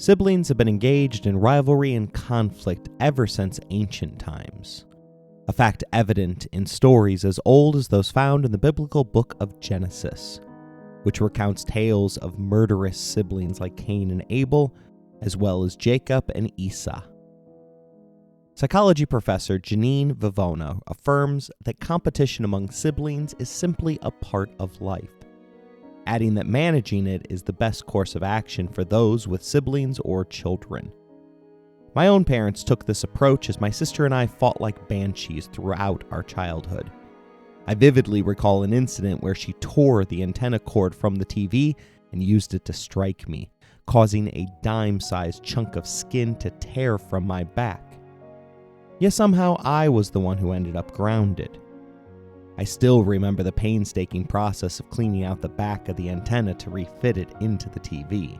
Siblings have been engaged in rivalry and conflict ever since ancient times, a fact evident in stories as old as those found in the biblical book of Genesis, which recounts tales of murderous siblings like Cain and Abel, as well as Jacob and Esau. Psychology professor Janine Vivona affirms that competition among siblings is simply a part of life, adding that managing it is the best course of action for those with siblings or children. My own parents took this approach as my sister and I fought like banshees throughout our childhood. I vividly recall an incident where she tore the antenna cord from the TV and used it to strike me, causing a dime-sized chunk of skin to tear from my back. Yet somehow I was the one who ended up grounded. I still remember the painstaking process of cleaning out the back of the antenna to refit it into the TV.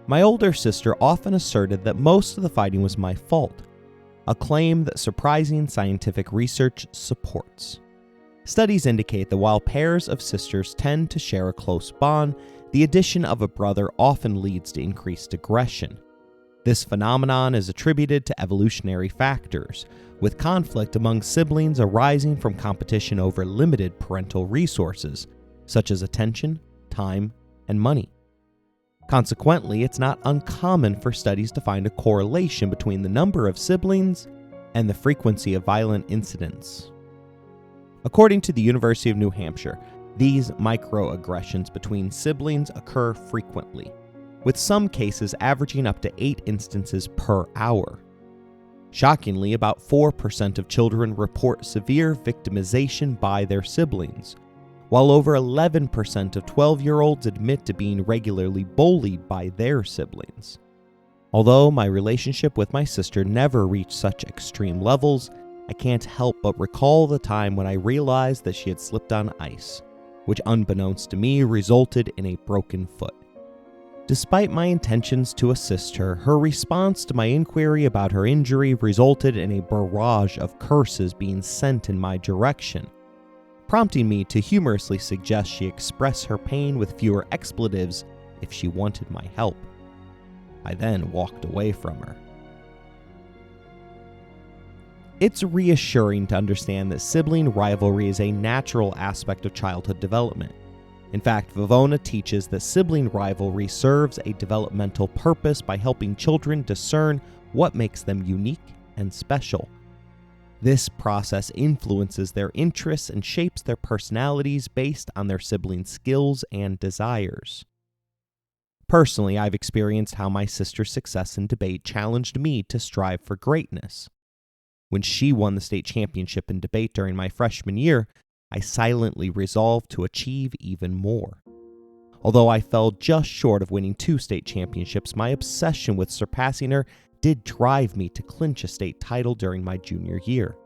My older sister often asserted that most of the fighting was my fault, a claim that surprising scientific research supports. Studies indicate that while pairs of sisters tend to share a close bond, the addition of a brother often leads to increased aggression. This phenomenon is attributed to evolutionary factors, with conflict among siblings arising from competition over limited parental resources, such as attention, time, and money. Consequently, it's not uncommon for studies to find a correlation between the number of siblings and the frequency of violent incidents. According to the University of New Hampshire, these microaggressions between siblings occur frequently, with some cases averaging up to 8 instances per hour. Shockingly, about 4% of children report severe victimization by their siblings, while over 11% of 12-year-olds admit to being regularly bullied by their siblings. Although my relationship with my sister never reached such extreme levels, I can't help but recall the time when I realized that she had slipped on ice, which unbeknownst to me resulted in a broken foot. Despite my intentions to assist her, her response to my inquiry about her injury resulted in a barrage of curses being sent in my direction, prompting me to humorously suggest she express her pain with fewer expletives if she wanted my help. I then walked away from her. It's reassuring to understand that sibling rivalry is a natural aspect of childhood development. In fact, Vivona teaches that sibling rivalry serves a developmental purpose by helping children discern what makes them unique and special. This process influences their interests and shapes their personalities based on their siblings' skills and desires. Personally, I've experienced how my sister's success in debate challenged me to strive for greatness. When she won the state championship in debate during my freshman year, I silently resolved to achieve even more. Although I fell just short of winning 2 state championships, my obsession with surpassing her did drive me to clinch a state title during my junior year.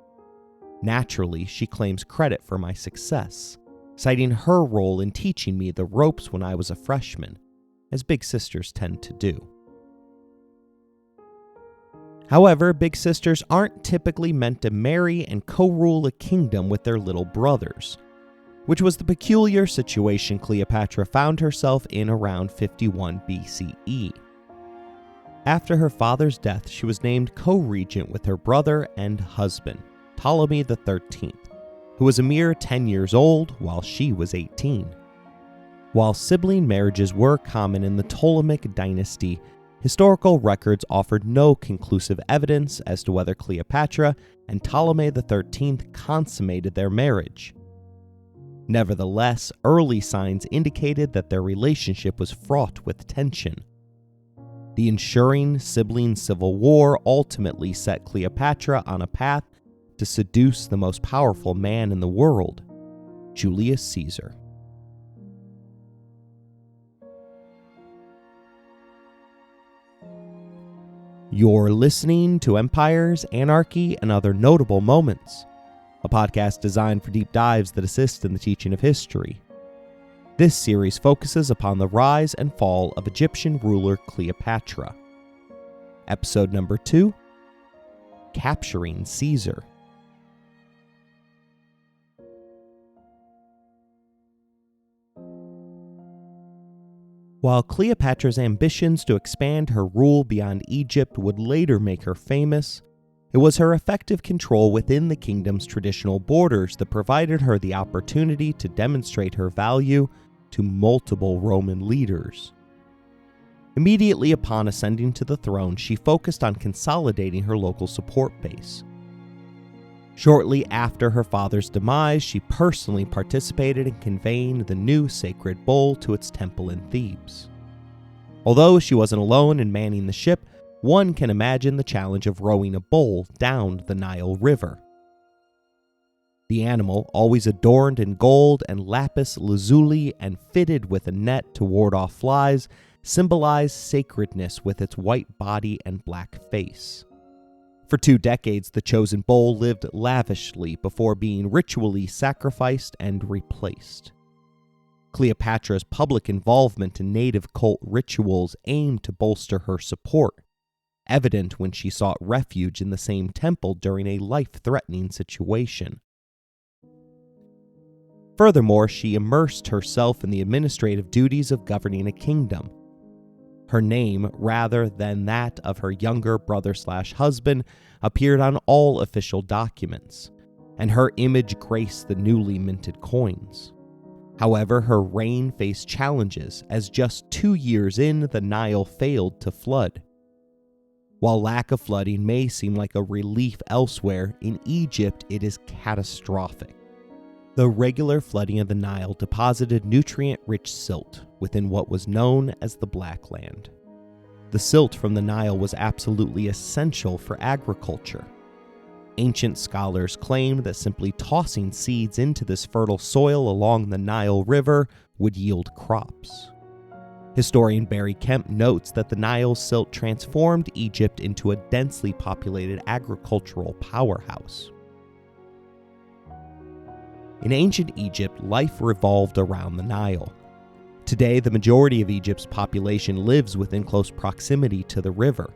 Naturally, she claims credit for my success, citing her role in teaching me the ropes when I was a freshman, as big sisters tend to do. However, big sisters aren't typically meant to marry and co-rule a kingdom with their little brothers, which was the peculiar situation Cleopatra found herself in around 51 BCE. After her father's death, she was named co-regent with her brother and husband, Ptolemy XIII, who was a mere 10 years old while she was 18. While sibling marriages were common in the Ptolemaic dynasty, historical records offered no conclusive evidence as to whether Cleopatra and Ptolemy XIII consummated their marriage. Nevertheless, early signs indicated that their relationship was fraught with tension. The ensuing sibling civil war ultimately set Cleopatra on a path to seduce the most powerful man in the world, Julius Caesar. You're listening to Empires, Anarchy, and Other Notable Moments, a podcast designed for deep dives that assist in the teaching of history. This series focuses upon the rise and fall of Egyptian ruler Cleopatra. Episode number 2, Capturing Caesar. While Cleopatra's ambitions to expand her rule beyond Egypt would later make her famous, it was her effective control within the kingdom's traditional borders that provided her the opportunity to demonstrate her value to multiple Roman leaders. Immediately upon ascending to the throne, she focused on consolidating her local support base. Shortly after her father's demise, she personally participated in conveying the new sacred bull to its temple in Thebes. Although she wasn't alone in manning the ship, one can imagine the challenge of rowing a bull down the Nile River. The animal, always adorned in gold and lapis lazuli and fitted with a net to ward off flies, symbolized sacredness with its white body and black face. For 2 decades, the chosen bull lived lavishly before being ritually sacrificed and replaced. Cleopatra's public involvement in native cult rituals aimed to bolster her support, evident when she sought refuge in the same temple during a life-threatening situation. Furthermore, she immersed herself in the administrative duties of governing a kingdom. Her name, rather than that of her younger brother/husband, appeared on all official documents, and her image graced the newly minted coins. However, her reign faced challenges, as just 2 years in, the Nile failed to flood. While lack of flooding may seem like a relief elsewhere, in Egypt it is catastrophic. The regular flooding of the Nile deposited nutrient-rich silt within what was known as the Black Land. The silt from the Nile was absolutely essential for agriculture. Ancient scholars claimed that simply tossing seeds into this fertile soil along the Nile River would yield crops. Historian Barry Kemp notes that the Nile silt transformed Egypt into a densely populated agricultural powerhouse. In ancient Egypt, life revolved around the Nile. Today, the majority of Egypt's population lives within close proximity to the river.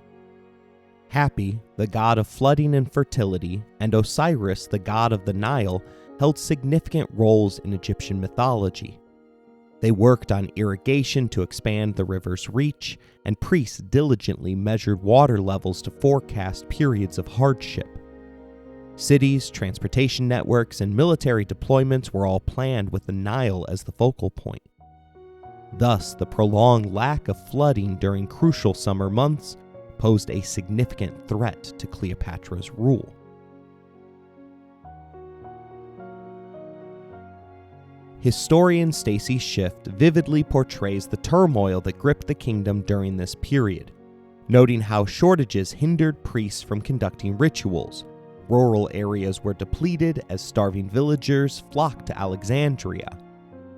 Hapi, the god of flooding and fertility, and Osiris, the god of the Nile, held significant roles in Egyptian mythology. They worked on irrigation to expand the river's reach, and priests diligently measured water levels to forecast periods of hardship. Cities, transportation networks, and military deployments were all planned with the Nile as the focal point. Thus, the prolonged lack of flooding during crucial summer months posed a significant threat to Cleopatra's rule. Historian Stacy Schiff vividly portrays the turmoil that gripped the kingdom during this period, noting how shortages hindered priests from conducting rituals. Rural areas were depleted as starving villagers flocked to Alexandria,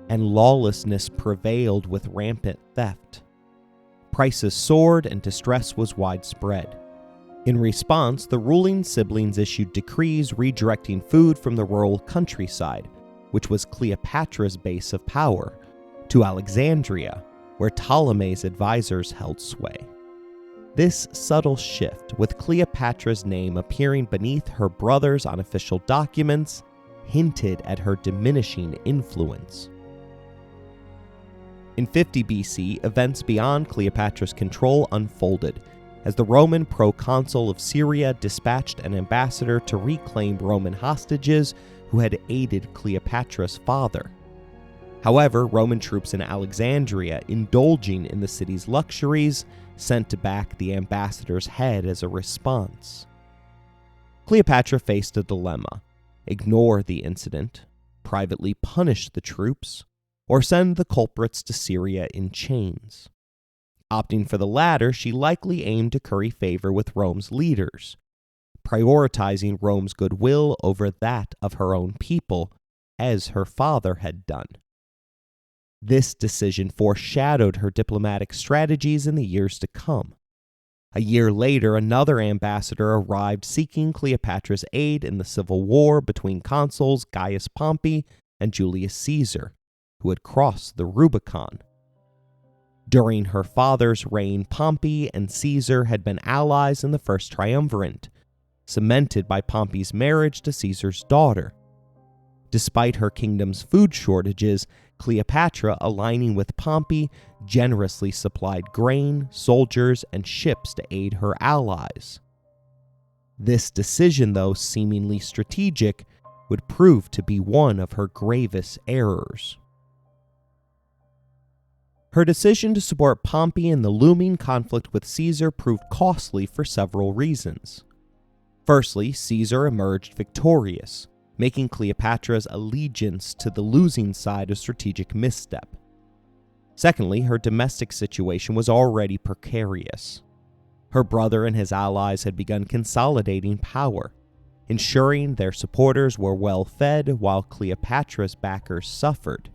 and lawlessness prevailed with rampant theft. Prices soared and distress was widespread. In response, the ruling siblings issued decrees redirecting food from the rural countryside, which was Cleopatra's base of power, to Alexandria, where Ptolemy's advisors held sway. This subtle shift, with Cleopatra's name appearing beneath her brother's on official documents, hinted at her diminishing influence. In 50 BC, events beyond Cleopatra's control unfolded, as the Roman proconsul of Syria dispatched an ambassador to reclaim Roman hostages who had aided Cleopatra's father. However, Roman troops in Alexandria, indulging in the city's luxuries, sent back the ambassador's head as a response. Cleopatra faced a dilemma: ignore the incident, privately punish the troops, or send the culprits to Syria in chains. Opting for the latter, she likely aimed to curry favor with Rome's leaders, prioritizing Rome's goodwill over that of her own people, as her father had done. This decision foreshadowed her diplomatic strategies in the years to come. A year later, another ambassador arrived seeking Cleopatra's aid in the civil war between consuls Gaius Pompey and Julius Caesar, who had crossed the Rubicon. During her father's reign, Pompey and Caesar had been allies in the First Triumvirate, cemented by Pompey's marriage to Caesar's daughter. Despite her kingdom's food shortages, Cleopatra, aligning with Pompey, generously supplied grain, soldiers, and ships to aid her allies. This decision, though seemingly strategic, would prove to be one of her gravest errors. Her decision to support Pompey in the looming conflict with Caesar proved costly for several reasons. Firstly, Caesar emerged victorious, making Cleopatra's allegiance to the losing side a strategic misstep. Secondly, her domestic situation was already precarious. Her brother and his allies had begun consolidating power, ensuring their supporters were well fed while Cleopatra's backers suffered.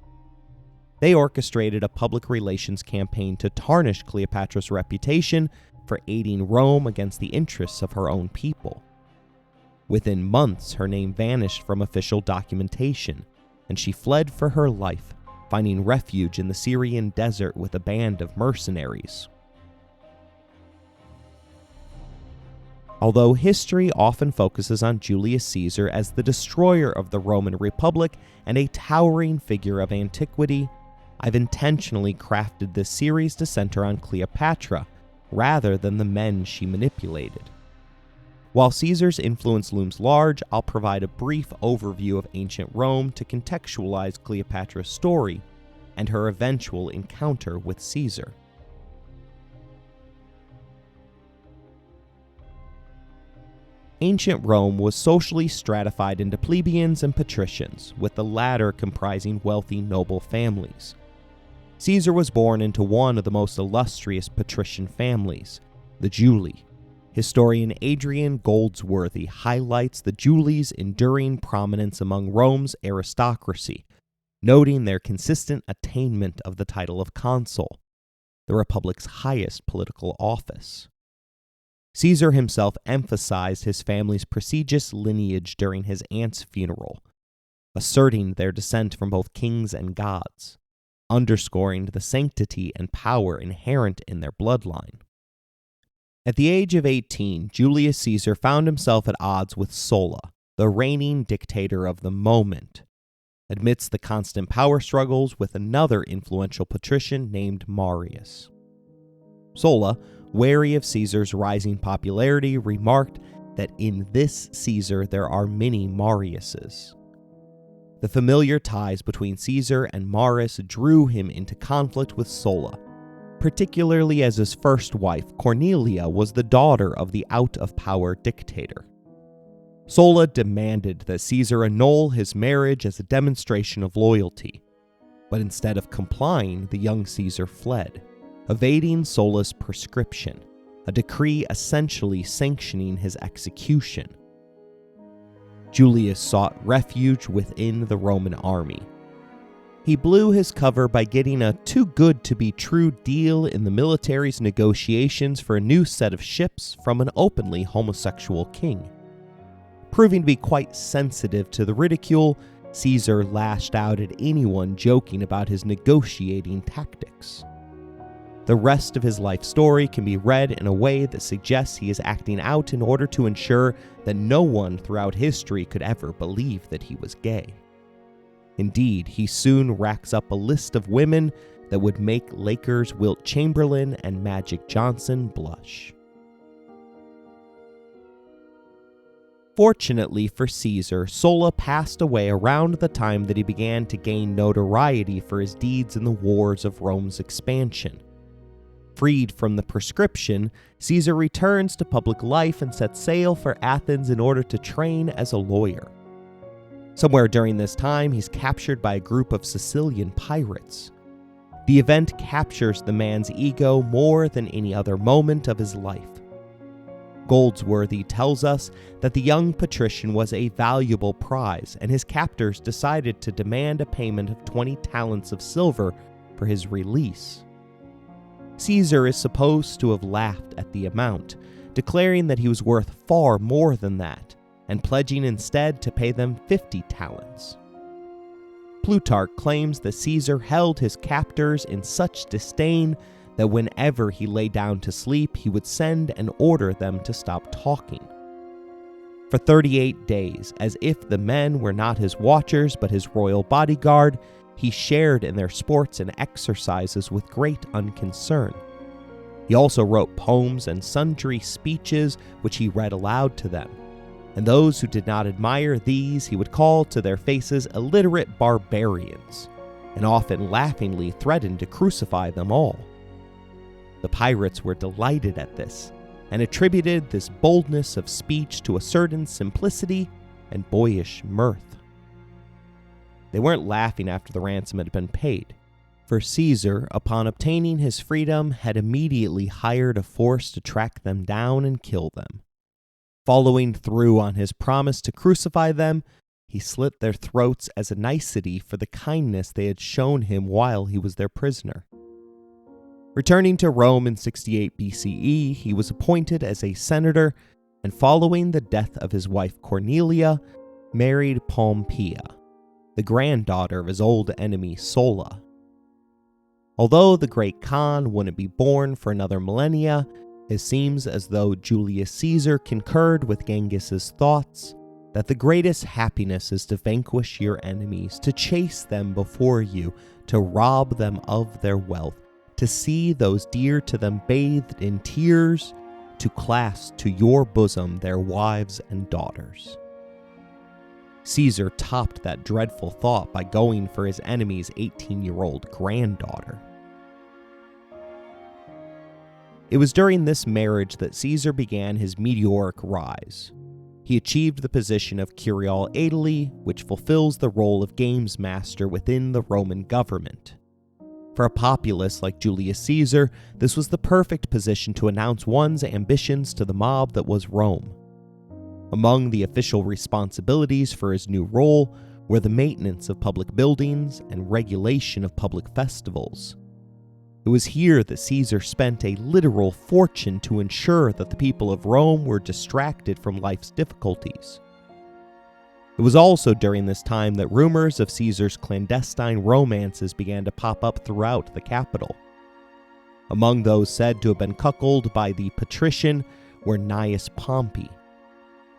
They orchestrated a public relations campaign to tarnish Cleopatra's reputation for aiding Rome against the interests of her own people. Within months, her name vanished from official documentation, and she fled for her life, finding refuge in the Syrian desert with a band of mercenaries. Although history often focuses on Julius Caesar as the destroyer of the Roman Republic and a towering figure of antiquity, I've intentionally crafted this series to center on Cleopatra rather than the men she manipulated. While Caesar's influence looms large, I'll provide a brief overview of ancient Rome to contextualize Cleopatra's story and her eventual encounter with Caesar. Ancient Rome was socially stratified into plebeians and patricians, with the latter comprising wealthy noble families. Caesar was born into one of the most illustrious patrician families, the Julii. Historian Adrian Goldsworthy highlights the Julii's enduring prominence among Rome's aristocracy, noting their consistent attainment of the title of consul, the Republic's highest political office. Caesar himself emphasized his family's prestigious lineage during his aunt's funeral, asserting their descent from both kings and gods, underscoring the sanctity and power inherent in their bloodline. At the age of 18, Julius Caesar found himself at odds with Sulla, the reigning dictator of the moment, amidst the constant power struggles with another influential patrician named Marius. Sulla, wary of Caesar's rising popularity, remarked that in this Caesar there are many Mariuses. The familiar ties between Caesar and Marius drew him into conflict with Sulla, particularly as his first wife, Cornelia, was the daughter of the out-of-power dictator. Sulla demanded that Caesar annul his marriage as a demonstration of loyalty, but instead of complying, the young Caesar fled, evading Sulla's prescription, a decree essentially sanctioning his execution. Julius sought refuge within the Roman army. He blew his cover by getting a too-good-to-be-true deal in the military's negotiations for a new set of ships from an openly homosexual king. Proving to be quite sensitive to the ridicule, Caesar lashed out at anyone joking about his negotiating tactics. The rest of his life story can be read in a way that suggests he is acting out in order to ensure that no one throughout history could ever believe that he was gay. Indeed, he soon racks up a list of women that would make Lakers Wilt Chamberlain and Magic Johnson blush. Fortunately for Caesar, Sulla passed away around the time that he began to gain notoriety for his deeds in the wars of Rome's expansion. Freed from the prescription, Caesar returns to public life and sets sail for Athens in order to train as a lawyer. Somewhere during this time, he's captured by a group of Sicilian pirates. The event captures the man's ego more than any other moment of his life. Goldsworthy tells us that the young patrician was a valuable prize, and his captors decided to demand a payment of 20 talents of silver for his release. Caesar is supposed to have laughed at the amount, declaring that he was worth far more than that, and pledging instead to pay them 50 talents. Plutarch claims that Caesar held his captors in such disdain that whenever he lay down to sleep, he would send and order them to stop talking. For 38 days, as if the men were not his watchers but his royal bodyguard, he shared in their sports and exercises with great unconcern. He also wrote poems and sundry speeches which he read aloud to them, and those who did not admire these he would call to their faces illiterate barbarians, and often laughingly threatened to crucify them all. The pirates were delighted at this, and attributed this boldness of speech to a certain simplicity and boyish mirth. They weren't laughing after the ransom had been paid, for Caesar, upon obtaining his freedom, had immediately hired a force to track them down and kill them. Following through on his promise to crucify them, he slit their throats as a nicety for the kindness they had shown him while he was their prisoner. Returning to Rome in 68 BCE, he was appointed as a senator, and following the death of his wife Cornelia, married Pompeia, the granddaughter of his old enemy Sulla. Although the great Khan wouldn't be born for another millennia, it seems as though Julius Caesar concurred with Genghis's thoughts that the greatest happiness is to vanquish your enemies, to chase them before you, to rob them of their wealth, to see those dear to them bathed in tears, to clasp to your bosom their wives and daughters. Caesar topped that dreadful thought by going for his enemy's 18-year-old granddaughter. It was during this marriage that Caesar began his meteoric rise. He achieved the position of curial aedile, which fulfills the role of games master within the Roman government. For a populace like Julius Caesar, this was the perfect position to announce one's ambitions to the mob that was Rome. Among the official responsibilities for his new role were the maintenance of public buildings and regulation of public festivals. It was here that Caesar spent a literal fortune to ensure that the people of Rome were distracted from life's difficulties. It was also during this time that rumors of Caesar's clandestine romances began to pop up throughout the capital. Among those said to have been cuckolded by the patrician were Gnaeus Pompey.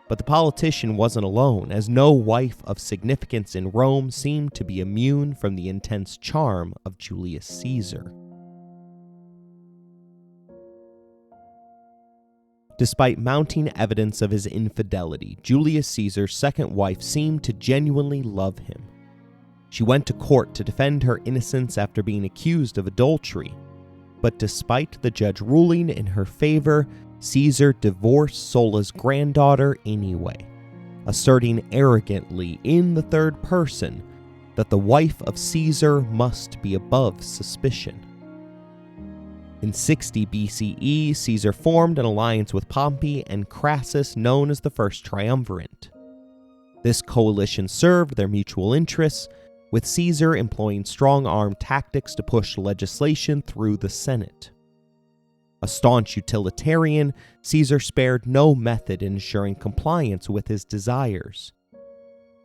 But the politician wasn't alone, as no wife of significance in Rome seemed to be immune from the intense charm of Julius Caesar. Despite mounting evidence of his infidelity, Julius Caesar's second wife seemed to genuinely love him. She went to court to defend her innocence after being accused of adultery, but despite the judge ruling in her favor, Caesar divorced Sulla's granddaughter anyway, asserting arrogantly in the third person that the wife of Caesar must be above suspicion. In 60 BCE, Caesar formed an alliance with Pompey and Crassus known as the First Triumvirate. This coalition served their mutual interests, with Caesar employing strong-arm tactics to push legislation through the Senate. A staunch utilitarian, Caesar spared no method in ensuring compliance with his desires.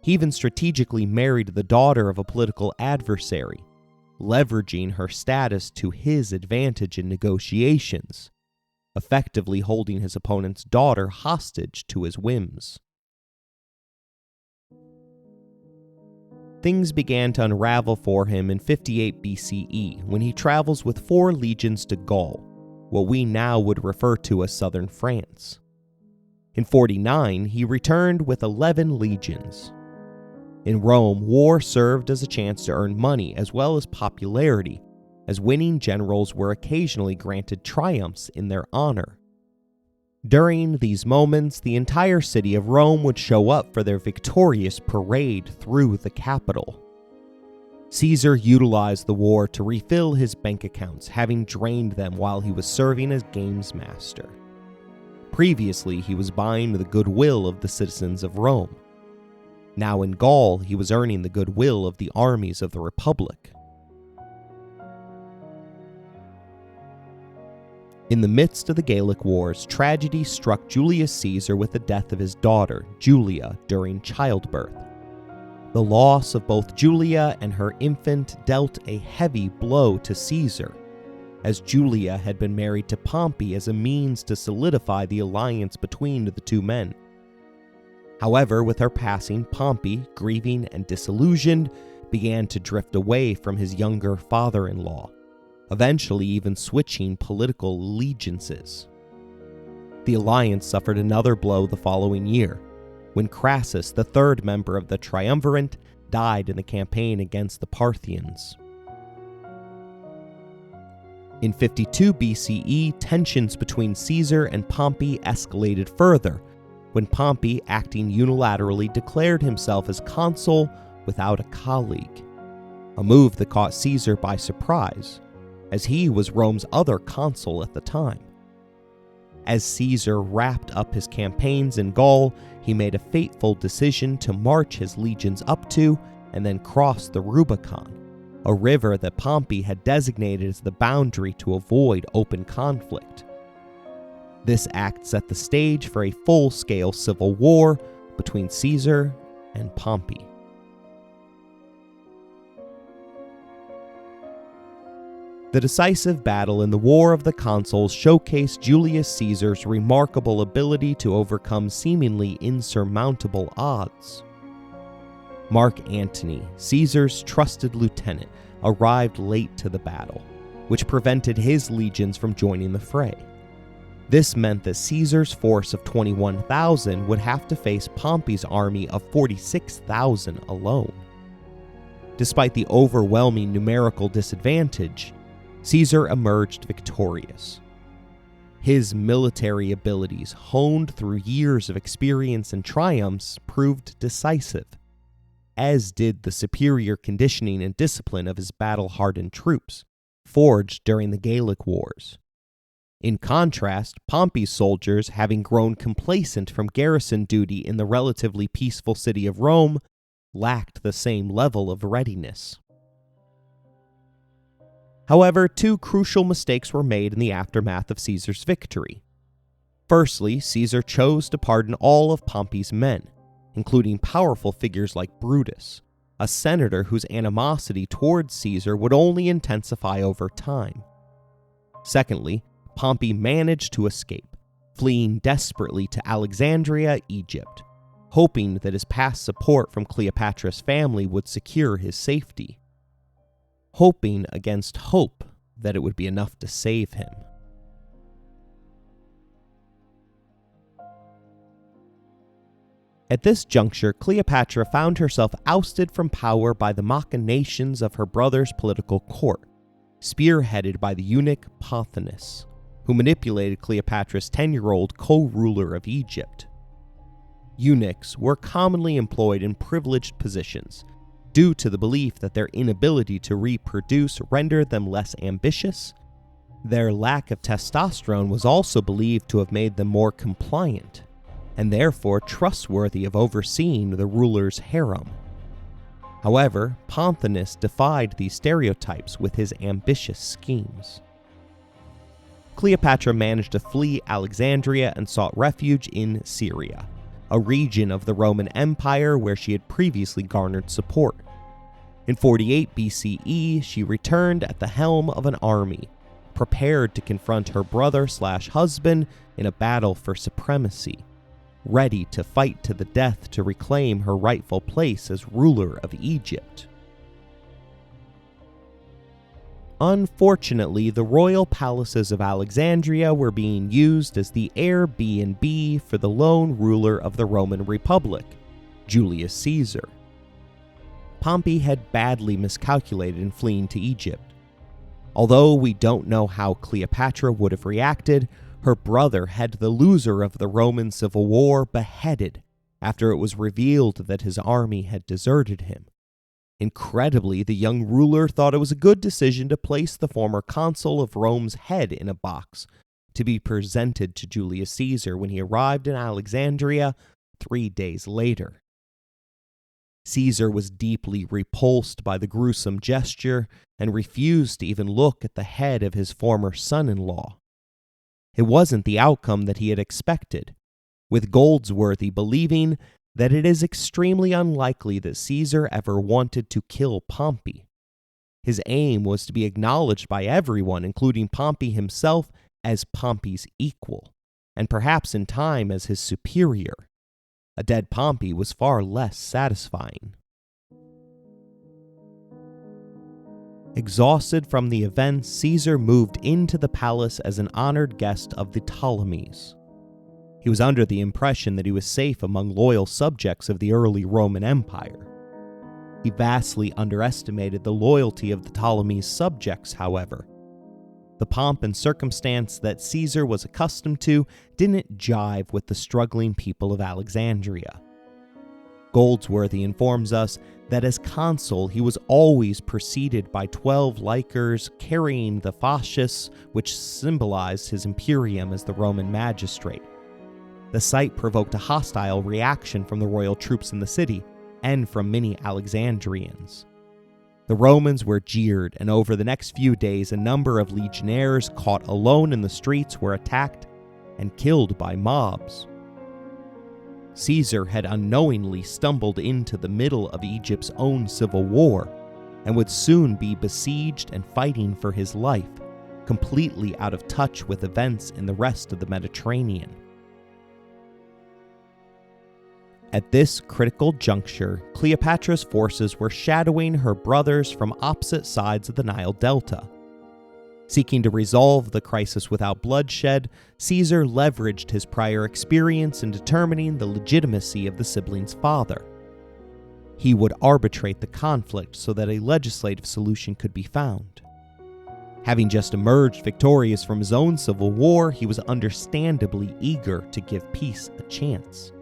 He even strategically married the daughter of a political adversary, leveraging her status to his advantage in negotiations, effectively holding his opponent's daughter hostage to his whims. Things began to unravel for him in 58 BCE when he travels with 4 legions to Gaul, what we now would refer to as southern France. In 49, he returned with 11 legions. In Rome, war served as a chance to earn money as well as popularity, as winning generals were occasionally granted triumphs in their honor. During these moments, the entire city of Rome would show up for their victorious parade through the capital. Caesar utilized the war to refill his bank accounts, having drained them while he was serving as games master. Previously, he was buying the goodwill of the citizens of Rome. Now in Gaul, he was earning the goodwill of the armies of the Republic. In the midst of the Gallic Wars, tragedy struck Julius Caesar with the death of his daughter, Julia, during childbirth. The loss of both Julia and her infant dealt a heavy blow to Caesar, as Julia had been married to Pompey as a means to solidify the alliance between the two men. However, with her passing, Pompey, grieving and disillusioned, began to drift away from his younger father-in-law, eventually even switching political allegiances. The alliance suffered another blow the following year, when Crassus, the third member of the triumvirate, died in the campaign against the Parthians. In 52 BCE, tensions between Caesar and Pompey escalated further, when Pompey, acting unilaterally, declared himself as consul without a colleague, a move that caught Caesar by surprise, as he was Rome's other consul at the time. As Caesar wrapped up his campaigns in Gaul, he made a fateful decision to march his legions up to and then cross the Rubicon, a river that Pompey had designated as the boundary to avoid open conflict. This act set the stage for a full-scale civil war between Caesar and Pompey. The decisive battle in the War of the Consuls showcased Julius Caesar's remarkable ability to overcome seemingly insurmountable odds. Mark Antony, Caesar's trusted lieutenant, arrived late to the battle, which prevented his legions from joining the fray. This meant that Caesar's force of 21,000 would have to face Pompey's army of 46,000 alone. Despite the overwhelming numerical disadvantage, Caesar emerged victorious. His military abilities, honed through years of experience and triumphs, proved decisive, as did the superior conditioning and discipline of his battle-hardened troops, forged during the Gallic Wars. In contrast, Pompey's soldiers, having grown complacent from garrison duty in the relatively peaceful city of Rome, lacked the same level of readiness. However, two crucial mistakes were made in the aftermath of Caesar's victory. Firstly, Caesar chose to pardon all of Pompey's men, including powerful figures like Brutus, a senator whose animosity towards Caesar would only intensify over time. Secondly, Pompey managed to escape, fleeing desperately to Alexandria, Egypt, hoping that his past support from Cleopatra's family would secure his safety. Hoping against hope that it would be enough to save him. At this juncture, Cleopatra found herself ousted from power by the machinations of her brother's political court, spearheaded by the eunuch Pothinus, who manipulated Cleopatra's 10-year-old co-ruler of Egypt. Eunuchs were commonly employed in privileged positions, due to the belief that their inability to reproduce rendered them less ambitious. Their lack of testosterone was also believed to have made them more compliant, and therefore trustworthy of overseeing the ruler's harem. However, Pothinus defied these stereotypes with his ambitious schemes. Cleopatra managed to flee Alexandria and sought refuge in Syria, a region of the Roman Empire where she had previously garnered support. In 48 BCE, she returned at the helm of an army, prepared to confront her brother/husband in a battle for supremacy, ready to fight to the death to reclaim her rightful place as ruler of Egypt. Unfortunately, the royal palaces of Alexandria were being used as the Airbnb for the lone ruler of the Roman Republic, Julius Caesar. Pompey had badly miscalculated in fleeing to Egypt. Although we don't know how Cleopatra would have reacted, her brother had the loser of the Roman Civil War beheaded after it was revealed that his army had deserted him. Incredibly, the young ruler thought it was a good decision to place the former consul of Rome's head in a box to be presented to Julius Caesar when he arrived in Alexandria 3 days later. Caesar was deeply repulsed by the gruesome gesture and refused to even look at the head of his former son-in-law. It wasn't the outcome that he had expected, with Goldsworthy believing that it is extremely unlikely that Caesar ever wanted to kill Pompey. His aim was to be acknowledged by everyone, including Pompey himself, as Pompey's equal, and perhaps in time as his superior. A dead Pompey was far less satisfying. Exhausted from the events, Caesar moved into the palace as an honored guest of the Ptolemies. He was under the impression that he was safe among loyal subjects of the early Roman Empire. He vastly underestimated the loyalty of the Ptolemies' subjects, however. The pomp and circumstance that Caesar was accustomed to didn't jive with the struggling people of Alexandria. Goldsworthy informs us that as consul he was always preceded by 12 licors carrying the fasces, which symbolized his imperium as the Roman magistrate. The sight provoked a hostile reaction from the royal troops in the city and from many Alexandrians. The Romans were jeered, and over the next few days a number of legionnaires caught alone in the streets were attacked and killed by mobs. Caesar had unknowingly stumbled into the middle of Egypt's own civil war and would soon be besieged and fighting for his life, completely out of touch with events in the rest of the Mediterranean. At this critical juncture, Cleopatra's forces were shadowing her brothers from opposite sides of the Nile Delta. Seeking to resolve the crisis without bloodshed, Caesar leveraged his prior experience in determining the legitimacy of the siblings' father. He would arbitrate the conflict so that a legislative solution could be found. Having just emerged victorious from his own civil war, he was understandably eager to give peace a chance.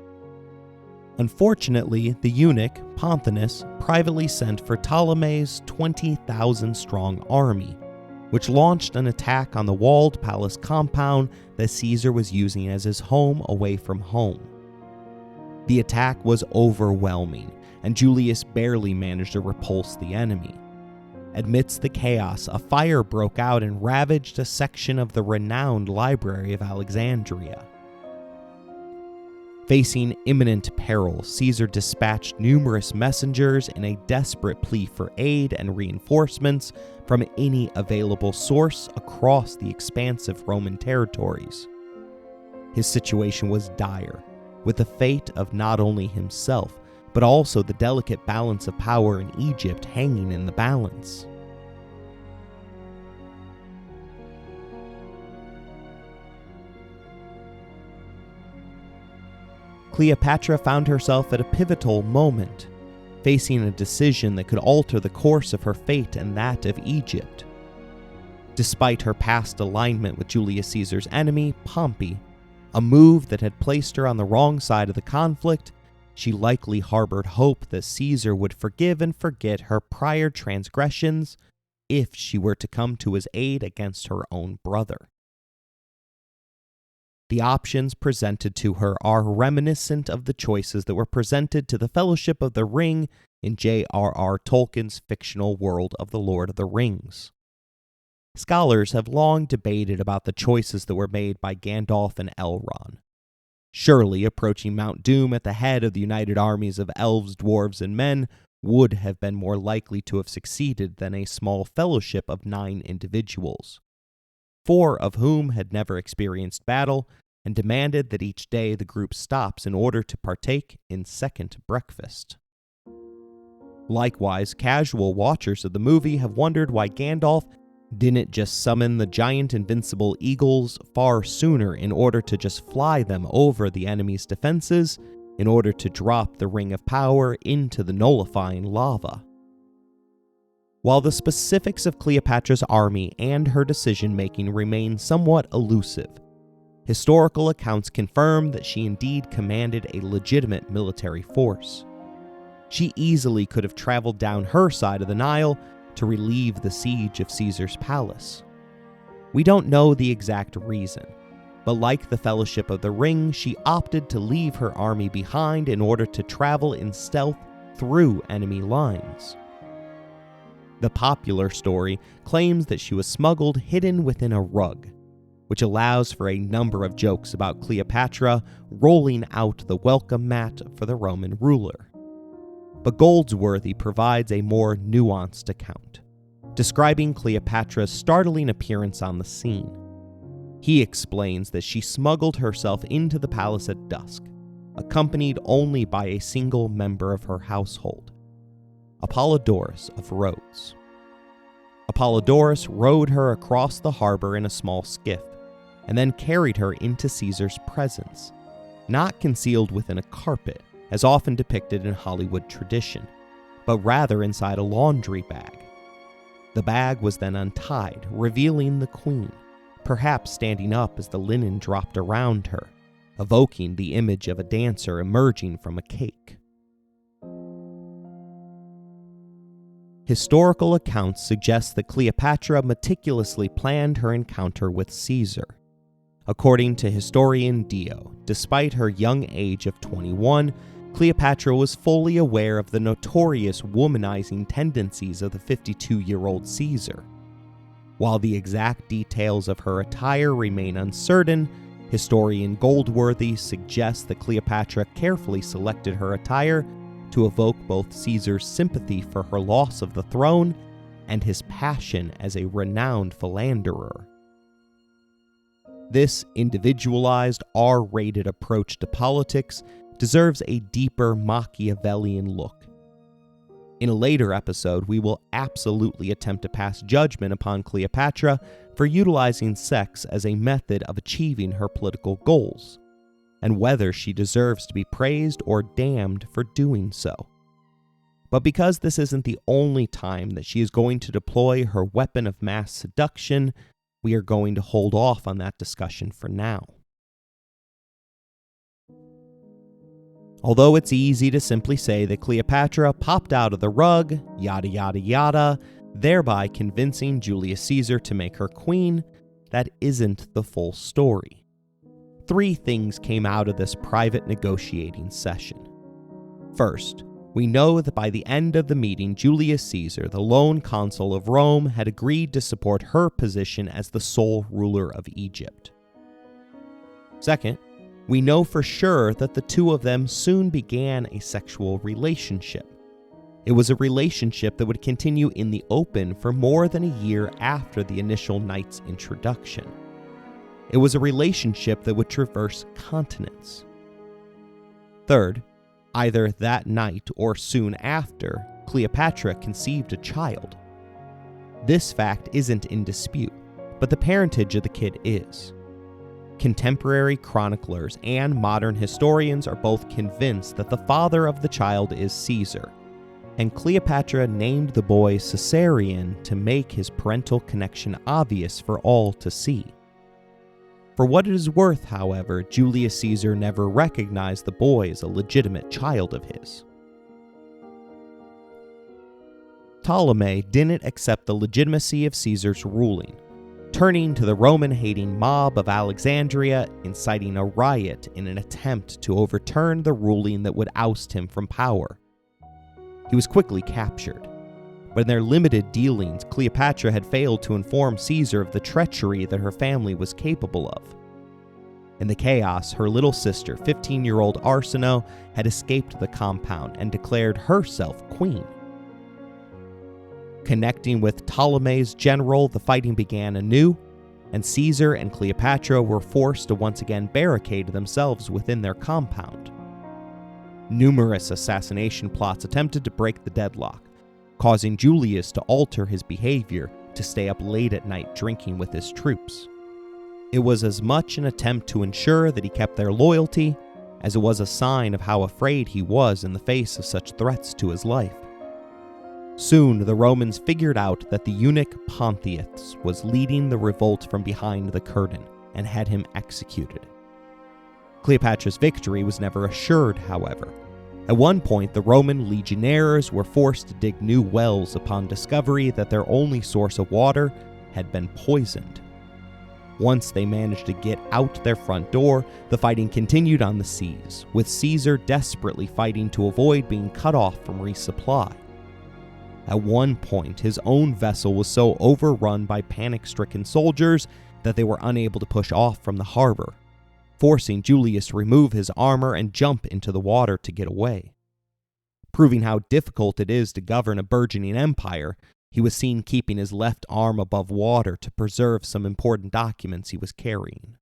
Unfortunately, the eunuch, Ponthonus, privately sent for Ptolemy's 20,000-strong army, which launched an attack on the walled palace compound that Caesar was using as his home away from home. The attack was overwhelming, and Julius barely managed to repulse the enemy. Amidst the chaos, a fire broke out and ravaged a section of the renowned Library of Alexandria. Facing imminent peril, Caesar dispatched numerous messengers in a desperate plea for aid and reinforcements from any available source across the expansive Roman territories. His situation was dire, with the fate of not only himself, but also the delicate balance of power in Egypt hanging in the balance. Cleopatra found herself at a pivotal moment, facing a decision that could alter the course of her fate and that of Egypt. Despite her past alignment with Julius Caesar's enemy, Pompey, a move that had placed her on the wrong side of the conflict, she likely harbored hope that Caesar would forgive and forget her prior transgressions if she were to come to his aid against her own brother. The options presented to her are reminiscent of the choices that were presented to the Fellowship of the Ring in J.R.R. Tolkien's fictional world of The Lord of the Rings. Scholars have long debated about the choices that were made by Gandalf and Elrond. Surely, approaching Mount Doom at the head of the united armies of elves, dwarves, and men would have been more likely to have succeeded than a small fellowship of 9 individuals, 4 of whom had never experienced battle and demanded that each day the group stops in order to partake in second breakfast. Likewise, casual watchers of the movie have wondered why Gandalf didn't just summon the giant invincible eagles far sooner in order to just fly them over the enemy's defenses in order to drop the Ring of Power into the nullifying lava. While the specifics of Cleopatra's army and her decision-making remain somewhat elusive, historical accounts confirm that she indeed commanded a legitimate military force. She easily could have traveled down her side of the Nile to relieve the siege of Caesar's palace. We don't know the exact reason, but like the Fellowship of the Ring, she opted to leave her army behind in order to travel in stealth through enemy lines. The popular story claims that she was smuggled hidden within a rug, which allows for a number of jokes about Cleopatra rolling out the welcome mat for the Roman ruler. But Goldsworthy provides a more nuanced account, describing Cleopatra's startling appearance on the scene. He explains that she smuggled herself into the palace at dusk, accompanied only by a single member of her household, Apollodorus of Rhodes. Apollodorus rowed her across the harbor in a small skiff, and then carried her into Caesar's presence, not concealed within a carpet, as often depicted in Hollywood tradition, but rather inside a laundry bag. The bag was then untied, revealing the queen, perhaps standing up as the linen dropped around her, evoking the image of a dancer emerging from a cake. Historical accounts suggest that Cleopatra meticulously planned her encounter with Caesar. According to historian Dio, despite her young age of 21, Cleopatra was fully aware of the notorious womanizing tendencies of the 52-year-old Caesar. While the exact details of her attire remain uncertain, historian Goldworthy suggests that Cleopatra carefully selected her attire to evoke both Caesar's sympathy for her loss of the throne and his passion as a renowned philanderer. This individualized, R-rated approach to politics deserves a deeper Machiavellian look. In a later episode, we will absolutely attempt to pass judgment upon Cleopatra for utilizing sex as a method of achieving her political goals, and whether she deserves to be praised or damned for doing so. But because this isn't the only time that she is going to deploy her weapon of mass seduction, we are going to hold off on that discussion for now. Although it's easy to simply say that Cleopatra popped out of the rug, yada yada yada, thereby convincing Julius Caesar to make her queen, that isn't the full story. 3 things came out of this private negotiating session. First, we know that by the end of the meeting, Julius Caesar, the lone consul of Rome, had agreed to support her position as the sole ruler of Egypt. Second, we know for sure that the two of them soon began a sexual relationship. It was a relationship that would continue in the open for more than a year after the initial night's introduction. It was a relationship that would traverse continents. Third, either that night or soon after, Cleopatra conceived a child. This fact isn't in dispute, but the parentage of the kid is. Contemporary chroniclers and modern historians are both convinced that the father of the child is Caesar, and Cleopatra named the boy Caesarion to make his parental connection obvious for all to see. For what it is worth, however, Julius Caesar never recognized the boy as a legitimate child of his. Ptolemy didn't accept the legitimacy of Caesar's ruling, turning to the Roman-hating mob of Alexandria, inciting a riot in an attempt to overturn the ruling that would oust him from power. He was quickly captured, but in their limited dealings, Cleopatra had failed to inform Caesar of the treachery that her family was capable of. In the chaos, her little sister, 15-year-old Arsinoe, had escaped the compound and declared herself queen. Connecting with Ptolemy's general, the fighting began anew, and Caesar and Cleopatra were forced to once again barricade themselves within their compound. Numerous assassination plots attempted to break the deadlock, causing Julius to alter his behavior to stay up late at night drinking with his troops. It was as much an attempt to ensure that he kept their loyalty as it was a sign of how afraid he was in the face of such threats to his life. Soon, the Romans figured out that the eunuch Pontius was leading the revolt from behind the curtain and had him executed. Cleopatra's victory was never assured, however. At one point, the Roman legionnaires were forced to dig new wells upon discovery that their only source of water had been poisoned. Once they managed to get out their front door, the fighting continued on the seas, with Caesar desperately fighting to avoid being cut off from resupply. At one point, his own vessel was so overrun by panic-stricken soldiers that they were unable to push off from the harbor, forcing Julius to remove his armor and jump into the water to get away. Proving how difficult it is to govern a burgeoning empire, he was seen keeping his left arm above water to preserve some important documents he was carrying.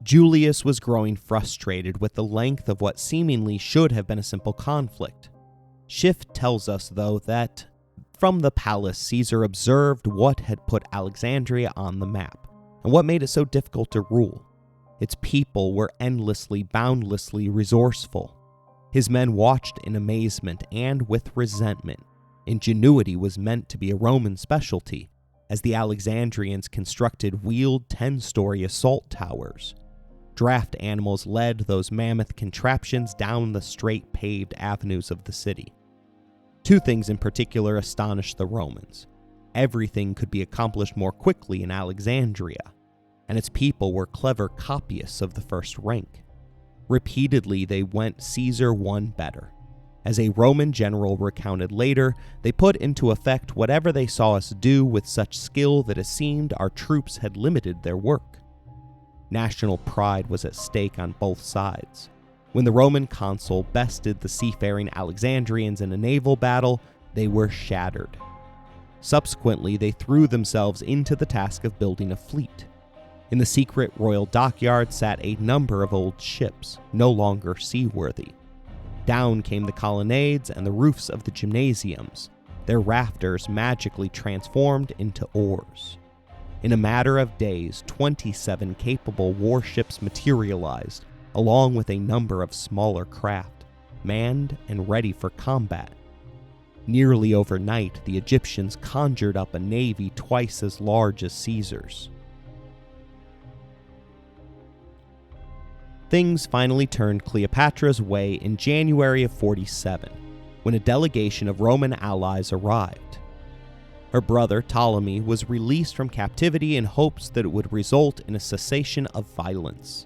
Julius was growing frustrated with the length of what seemingly should have been a simple conflict. Schiff tells us, though, that from the palace, Caesar observed what had put Alexandria on the map, and what made it so difficult to rule. Its people were endlessly, boundlessly resourceful. His men watched in amazement and with resentment. Ingenuity was meant to be a Roman specialty, as the Alexandrians constructed wheeled 10-story assault towers. Draft animals led those mammoth contraptions down the straight paved avenues of the city. Two things in particular astonished the Romans. Everything could be accomplished more quickly in Alexandria, and its people were clever copyists of the first rank. Repeatedly, they went Caesar one better. As a Roman general recounted later, they put into effect whatever they saw us do with such skill that it seemed our troops had limited their work. National pride was at stake on both sides. When the Roman consul bested the seafaring Alexandrians in a naval battle, they were shattered. Subsequently, they threw themselves into the task of building a fleet. In the secret royal dockyard sat a number of old ships, no longer seaworthy. Down came the colonnades and the roofs of the gymnasiums, their rafters magically transformed into oars. In a matter of days, 27 capable warships materialized, along with a number of smaller craft, manned and ready for combat. Nearly overnight, the Egyptians conjured up a navy twice as large as Caesar's. Things finally turned Cleopatra's way in January of 47, when a delegation of Roman allies arrived. Her brother Ptolemy was released from captivity in hopes that it would result in a cessation of violence.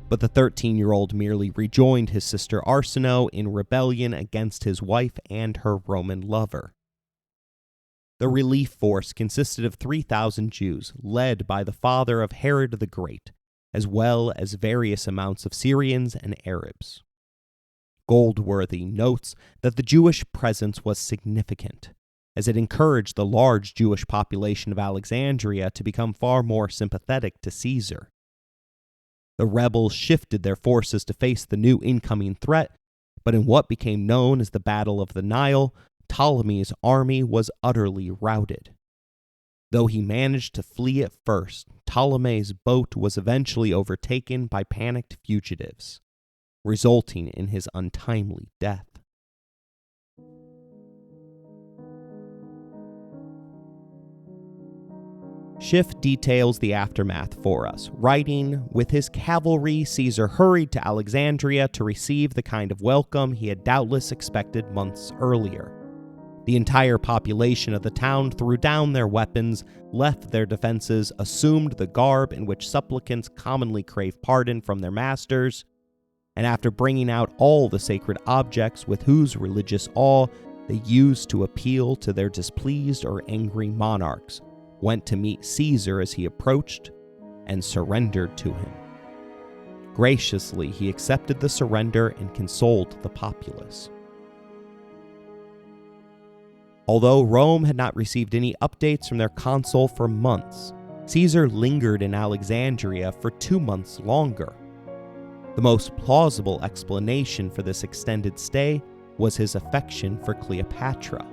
But the 13-year-old merely rejoined his sister Arsinoe in rebellion against his wife and her Roman lover. The relief force consisted of 3,000 Jews, led by the father of Herod the Great, as well as various amounts of Syrians and Arabs. Goldworthy notes that the Jewish presence was significant, as it encouraged the large Jewish population of Alexandria to become far more sympathetic to Caesar. The rebels shifted their forces to face the new incoming threat, but in what became known as the Battle of the Nile, Ptolemy's army was utterly routed. Though he managed to flee at first, Ptolemy's boat was eventually overtaken by panicked fugitives, resulting in his untimely death. Schiff details the aftermath for us, writing, "With his cavalry, Caesar hurried to Alexandria to receive the kind of welcome he had doubtless expected months earlier. The entire population of the town threw down their weapons, left their defenses, assumed the garb in which supplicants commonly crave pardon from their masters, and after bringing out all the sacred objects with whose religious awe they used to appeal to their displeased or angry monarchs, went to meet Caesar as he approached and surrendered to him. Graciously, he accepted the surrender and consoled the populace." Although Rome had not received any updates from their consul for months, Caesar lingered in Alexandria for 2 months longer. The most plausible explanation for this extended stay was his affection for Cleopatra.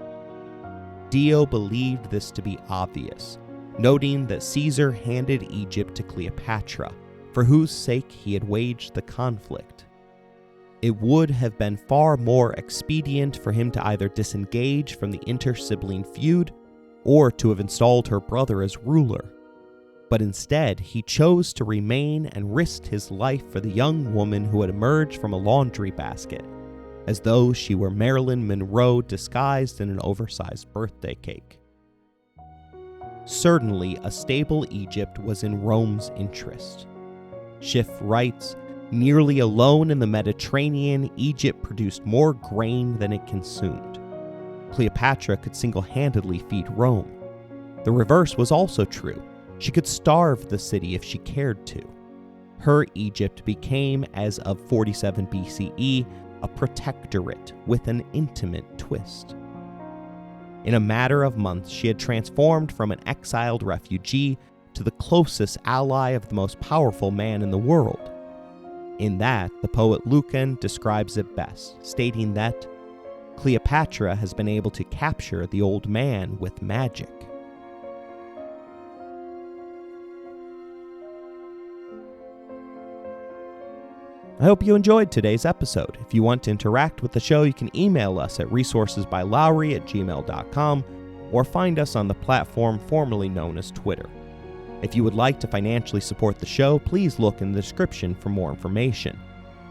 Dio believed this to be obvious, noting that Caesar handed Egypt to Cleopatra, for whose sake he had waged the conflict. It would have been far more expedient for him to either disengage from the inter-sibling feud or to have installed her brother as ruler. But instead, he chose to remain and risked his life for the young woman who had emerged from a laundry basket, as though she were Marilyn Monroe disguised in an oversized birthday cake. Certainly, a stable Egypt was in Rome's interest. Schiff writes, "Nearly alone in the Mediterranean, Egypt produced more grain than it consumed. Cleopatra could single-handedly feed Rome. The reverse was also true. She could starve the city if she cared to. Her Egypt became, as of 47 BCE, a protectorate with an intimate twist. In a matter of months, she had transformed from an exiled refugee to the closest ally of the most powerful man in the world. In that, the poet Lucan describes it best, stating that Cleopatra has been able to capture the old man with magic. I hope you enjoyed today's episode. If you want to interact with the show, you can email us at resourcesbylowery@gmail.com or find us on the platform formerly known as Twitter. If you would like to financially support the show, please look in the description for more information.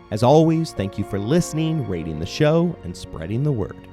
As always, thank you for listening, rating the show, and spreading the word.